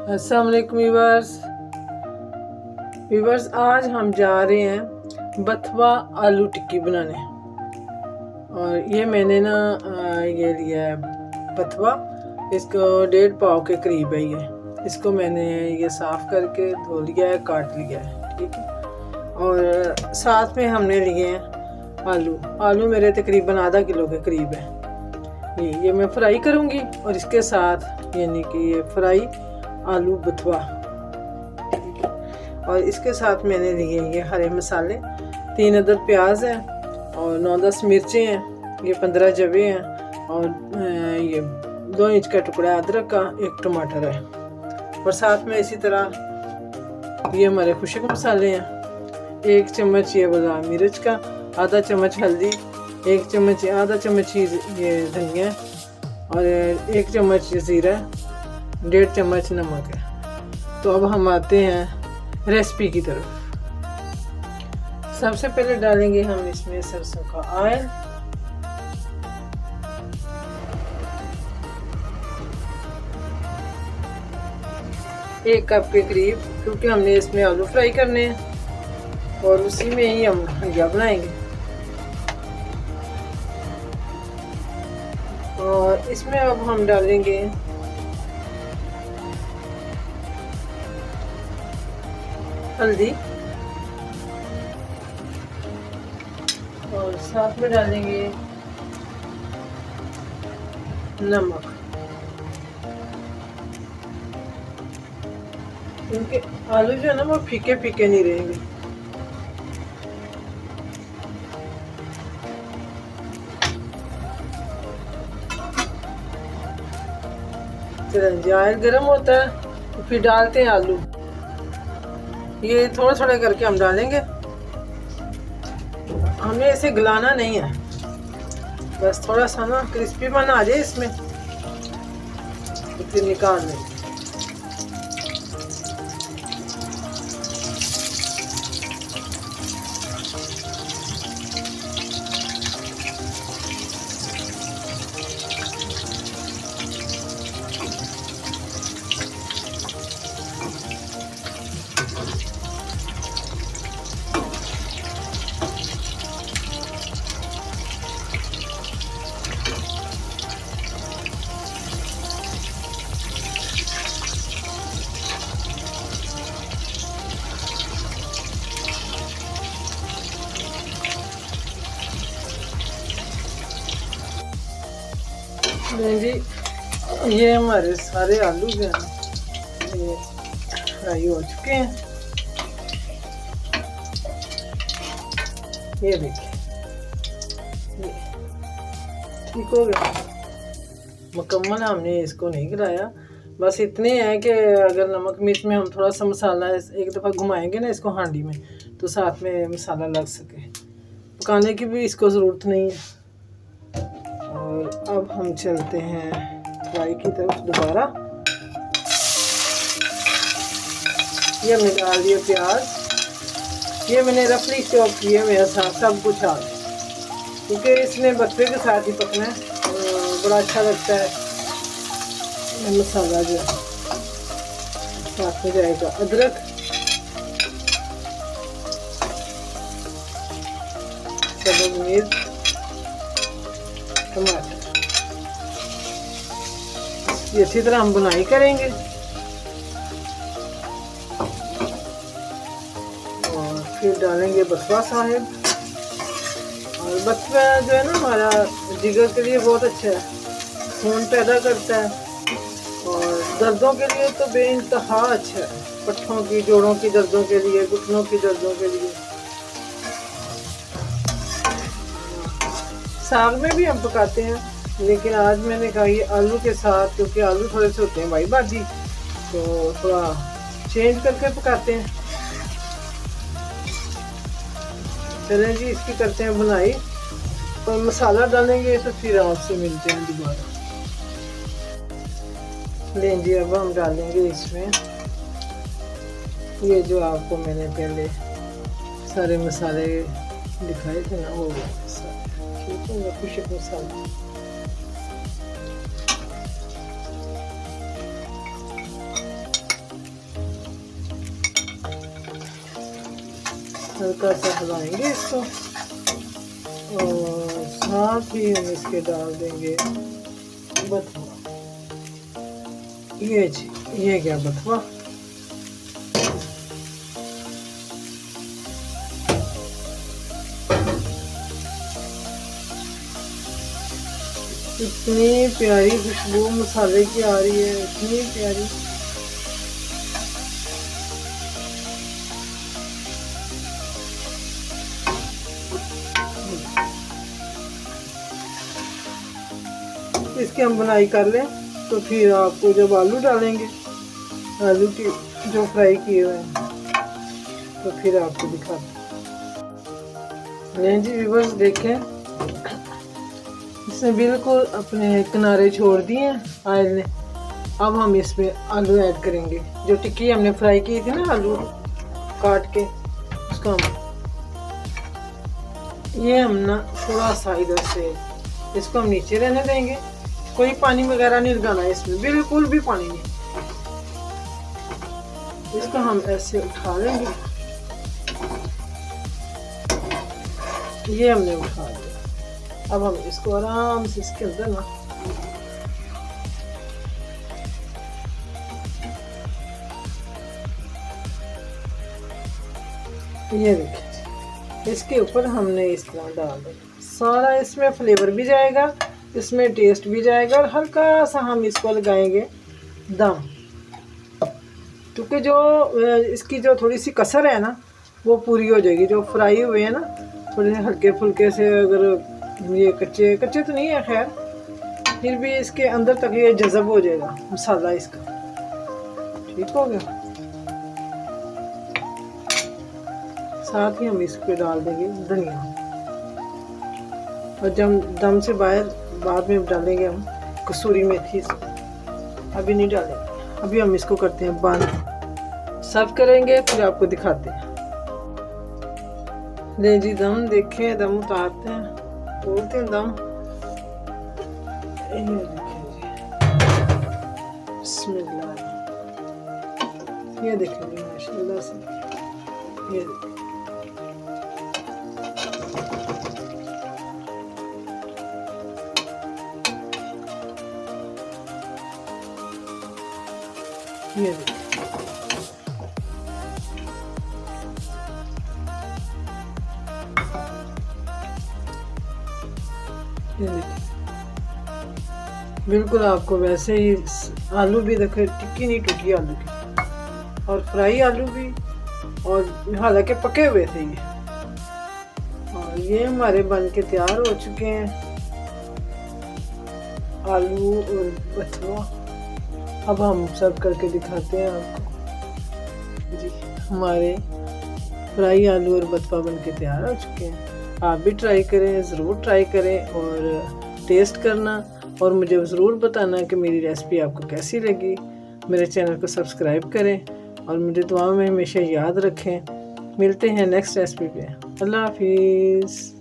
अस्सलाम वालेकुम व्यूवर्स, आज हम जा रहे हैं बथवा आलू टिक्की बनाने। और ये मैंने ना ये लिया है बथवा, इसको 1.5 पाव के करीब है ये। इसको मैंने ये साफ़ करके धो लिया है, काट लिया है, ठीक है। और साथ में हमने लिए हैं आलू मेरे तकरीबन आधा किलो के करीब है। ये मैं फ्राई करूँगी और इसके साथ यानी कि ये फ्राई आलू बथवा, ठीक है। और इसके साथ मैंने लिए ये हरे मसाले, 3 अदद प्याज है और 9-10 मिर्चें हैं, ये 15 जवे हैं और ये 2 इंच का टुकड़ा अदरक का, 1 टमाटर है। और साथ में इसी तरह ये हमारे खुशक मसाले हैं, 1 चम्मच ये बादाम मिर्च का, आधा चम्मच हल्दी, 1 चम्मच ये धनिया और 1 चम्मच ज़ीरा, 1.5 चम्मच नमक है। तो अब हम आते हैं रेसिपी की तरफ। सबसे पहले डालेंगे हम इसमें सरसों का ऑयल, एक कप के करीब, क्योंकि हमने इसमें आलू फ्राई करने हैं और उसी में ही हम हंडिया बनाएंगे। और इसमें अब हम डालेंगे हल्दी और साथ में डालेंगे नमक, क्योंकि आलू जो है ना वो फीके फीके नहीं रहेंगे। ऑयल गर्म होता है तो फिर डालते हैं आलू, ये थोड़ा थोड़ा करके हम डालेंगे। हमें इसे गलाना नहीं है, बस थोड़ा सा ना क्रिस्पी बना आ जाए इसमें तो फिर निकाल लेंगे। जी, ये हमारे सारे आलू जो हैं ये फ्राई हो चुके हैं। ये देखिए, ठीक हो गया मुकम्मल। हमने इसको नहीं गिराया, बस इतने हैं कि अगर नमक मिर्च में हम थोड़ा सा मसाला एक दफ़ा घुमाएंगे ना इसको हांडी में, तो साथ में मसाला लग सके। पकाने की भी इसको ज़रूरत नहीं है। और अब हम चलते हैं फ्राई की तरफ दोबारा। ये मैंने डाल दिया प्याज, ये मैंने रफली चॉप किए मेरे साथ सब कुछ आ, क्योंकि इसमें बथवे के साथ ही पकना है, बड़ा अच्छा लगता है। मसाला जो है साथ में जाएगा अदरक, सब्ज़ मिर्च, टमाटर, ये अच्छी तरह हम बुनाई करेंगे। और फिर डालेंगे बथवा साहिब। और बथवा जो है ना हमारा जिगर के लिए बहुत अच्छा है, खून पैदा करता है और दर्दों के लिए तो बेइंतहा अच्छा है, पट्ठों की, जोड़ों की दर्दों के लिए, घुटनों की दर्दों के लिए। साग में भी हम पकाते हैं, लेकिन आज मैंने कहा ये आलू के साथ, क्योंकि आलू थोड़े से होते हैं भाई बाजी, तो थोड़ा चेंज करके पकाते हैं। चलें जी, इसकी करते हैं बुनाई और मसाला डालेंगे तो फिर आपसे मिलते हैं दोबारा। लें जी, अब हम डालेंगे इसमें ये जो आपको मैंने पहले सारे मसाले दिखाए थे ना, वो ठीक है, खुशक मसाला। हल्का सा हिलाएंगे इसको और साथ ही हम इसके डाल देंगे बथुआ। ये जी, ये गया बथुआ। इतनी प्यारी खुशबू मसाले की आ रही है, इतनी प्यारी। इसकी हम बनाई कर लें तो फिर आपको जब आलू डालेंगे, आलू की जो फ्राई किए हुए हैं, तो फिर आपको दिखाते हैं। जी व्यूअर्स देखें, इसने बिल्कुल अपने किनारे छोड़ दिए हैं ऑयल ने। अब हम इसमें आलू ऐड करेंगे, जो टिक्की हमने फ्राई की थी ना, आलू काट के उसको हम ये हम ना थोड़ा सा इधर से इसको हम नीचे रहने देंगे। कोई पानी वगैरह नहीं लगाना है इसमें, बिल्कुल भी पानी नहीं। इसको हम ऐसे उठा लेंगे, ये हमने उठा लिया। अब हम इसको आराम से इसके अंदर ना ये देखिए, इसके ऊपर हमने इस तरह डाल देना। सारा इसमें फ्लेवर भी जाएगा, इसमें टेस्ट भी जाएगा, और हल्का सा हम इसको लगाएंगे दम, क्योंकि जो इसकी जो थोड़ी सी कसर है ना वो पूरी हो जाएगी। जो फ्राई हुए हैं ना थोड़े हल्के फुल्के से, अगर ये कच्चे कच्चे तो नहीं है खैर, फिर भी इसके अंदर तक ये जज़ब हो जाएगा मसाला इसका। ठीक हो गया। साथ ही हम इस पे डाल देंगे धनिया, और जब दम से बाद में डालेंगे हम कसूरी मेथी। अभी नहीं डालेंगे, अभी हम इसको करते हैं बंद, सर्व करेंगे फिर आपको दिखाते हैं। ले जी दम देखें, दम उतारते हैं, तोड़ते हैं दम। ये देखें जी, बिस्मिल्लाह, ये देखें जी माशाल्लाह से, ये देखें। ये बिल्कुल आपको वैसे ही आलू भी देखे, टिक्की नहीं टूटी आलू की, और फ्राई आलू भी, और हालांकि पके हुए थे ये। और ये हमारे बन के तैयार हो चुके हैं, आलू और बथुआ। अब हम सर्व करके दिखाते हैं आपको जी। हमारे फ्राई आलू और बथुआ बन के तैयार हो चुके हैं। आप भी ट्राई करें, ज़रूर ट्राई करें और टेस्ट करना, और मुझे ज़रूर बताना कि मेरी रेसिपी आपको कैसी लगी। मेरे चैनल को सब्सक्राइब करें और मुझे दुआ में हमेशा याद रखें। मिलते हैं नेक्स्ट रेसिपी पे। अल्लाह हाफिज़।